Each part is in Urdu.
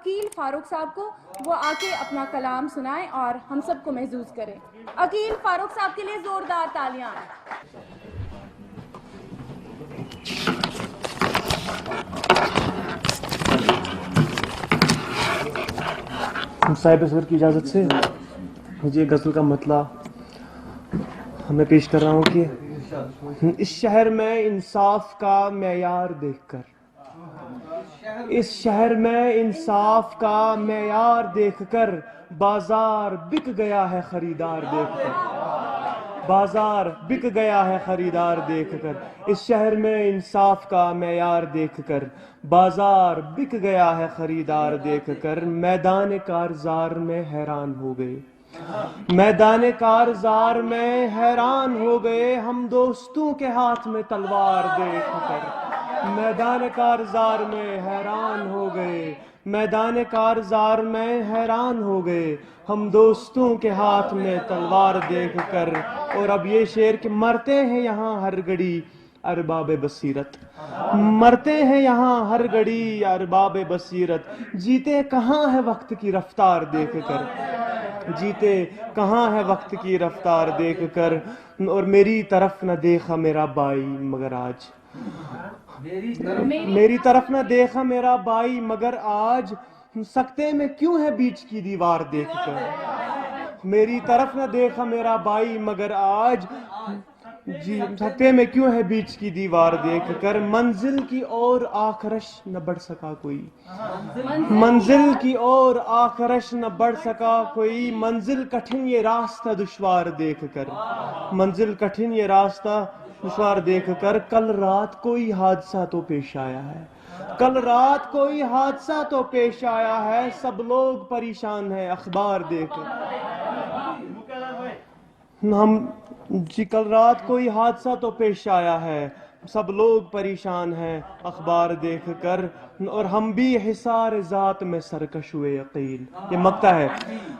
عقیل فاروق صاحب کو، وہ آ کے اپنا کلام سنائیں اور ہم سب کو محظوظ کریں۔ عقیل فاروق صاحب کے لیے زوردار تالیاں۔ صاحب اصغر کی اجازت سے مجھے غزل کا مطلع میں پیش کر رہا ہوں کہ اس شہر میں انصاف کا معیار دیکھ کر، اس شہر میں انصاف کا معیار دیکھ کر بازار بک گیا ہے خریدار دیکھ کر، بازار بک گیا ہے خریدار دیکھ کر، اس شہر میں انصاف کا معیار دیکھ کر بازار بک گیا ہے خریدار دیکھ کر، میدان کارزار میں حیران ہو گئے، میدان کارزار میں حیران ہو گئے ہم دوستوں کے ہاتھ میں تلوار دیکھ کر، میدان کارزار میں حیران ہو گئے، میدان کارزار میں حیران ہو گئے ہم دوستوں کے ہاتھ میں تلوار دیکھ کر۔ اور اب یہ شعر کہ مرتے ہیں یہاں ہر گھڑی ارباب بصیرت، مرتے ہیں یہاں ہر گھڑی ارباب بصیرت، جیتے کہاں ہے وقت کی رفتار دیکھ کر، جیتے کہاں ہے وقت کی رفتار دیکھ کر۔ اور میری طرف نہ دیکھا میرا بائی مگر آج، میری طرف نہ دیکھا میرا بائی مگر آج سکتے میں کیوں ہے بیچ کی دیوار دیکھ کر، میری طرف نہ دیکھا میرا بائی مگر آج جی سکتے میں کیوں ہے بیچ کی دیوار دیکھ کر، منزل کی اور آخرش نہ بڑھ سکا کوئی، منزل کی اور آخرش نہ بڑھ سکا کوئی، منزل کٹھن یہ راستہ دشوار دیکھ کر، منزل کٹھن یہ راستہ دشوار دیکھ کر۔ کل رات کوئی حادثہ تو پیش آیا ہے، کل رات کوئی حادثہ تو پیش آیا ہے، سب لوگ پریشان ہیں اخبار دیکھ کر، ہم جی کل رات کوئی حادثہ تو پیش آیا ہے، سب لوگ پریشان ہیں اخبار دیکھ کر۔ اور ہم بھی حصار ذات میں سرکش ہوئے عقیل، یہ مقطع ہے،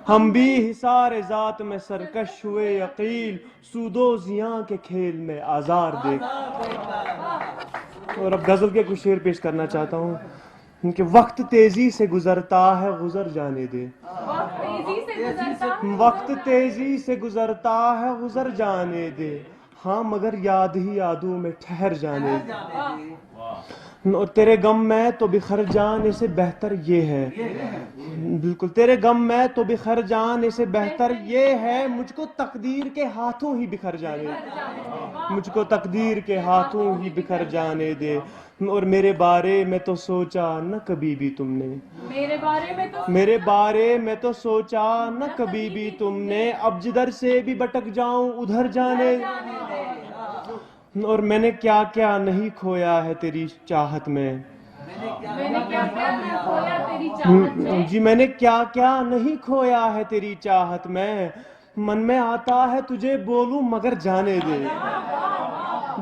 ہم بھی حصار ذات میں سرکش ہوئے عقیل، سود و زیاں کے کھیل میں آزار دیکھ۔ اور اب غزل کے کچھ شعر پیش کرنا چاہتا ہوں کہ وقت تیزی سے گزرتا ہے گزر جانے دے، وقت تیزی سے گزرتا ہے گزر جانے دے، ہاں مگر یاد ہی یادوں میں ٹھہر جانے دے، اور تیرے غم میں تو بکھر جانے سے بہتر یہ ہے، بالکل تیرے غم میں تو بکھر جانے سے بہتر یہ ہے، مجھ کو تقدیر کے ہاتھوں ہی بکھر جانے دے، مجھ کو تقدیر کے ہاتھوں ہی بکھر جانے دے۔ اور میرے بارے میں تو سوچا نہ کبھی بھی تم نے، میرے بارے میں تو سوچا نہ کبھی بھی تم نے، اب جدھر سے بھی بھٹک جاؤں ادھر جانے دے۔ اور میں نے کیا کیا نہیں کھویا ہے تیری چاہت میں، جی میں نے کیا کیا نہیں کھویا ہے تیری چاہت میں، من میں آتا ہے تجھے بولوں مگر جانے دے،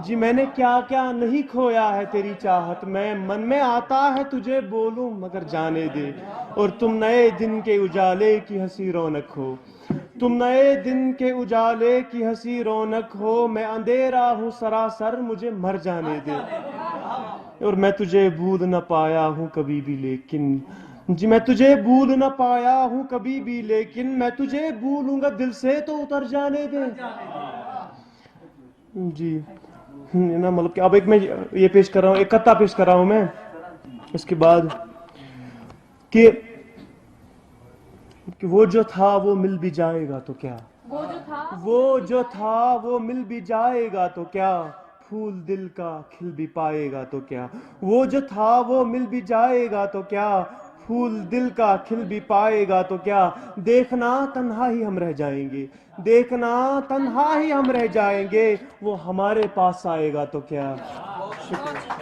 جی میں نے کیا کیا نہیں کھویا ہے تیری چاہت میں، من میں آتا ہے تجھے بولوں مگر جانے دے۔ اور تم نئے دن کے اجالے کی ہنسی رونق ہو، تم نئے دن کے اجالے کی ہنسی رونق ہو، میں اندھیرا ہوں سراسر مجھے مر جانے دے۔ اور میں تجھے بھول نہ پایا ہوں کبھی بھی لیکن، جی میں تجھے بھول نہ پایا ہوں کبھی بھی لیکن، میں تجھے بھولوں گا دل سے تو اتر جانے دے۔ جی نا مطلب کہ اب ایک میں یہ پیش کر رہا ہوں، ایک قطعہ پیش کر رہا ہوں میں اس کے بعد کہ وہ جو تھا وہ مل بھی جائے گا تو کیا، وہ جو تھا وہ مل بھی جائے گا تو کیا، پھول دل کا کھل بھی پائے گا تو کیا، وہ جو تھا وہ مل بھی جائے گا تو کیا، پھول دل کا کھل بھی پائے گا تو کیا، دیکھنا تنہا ہی ہم رہ جائیں گے، دیکھنا تنہا ہی ہم رہ جائیں گے، وہ ہمارے پاس آئے گا تو کیا۔ شکریہ۔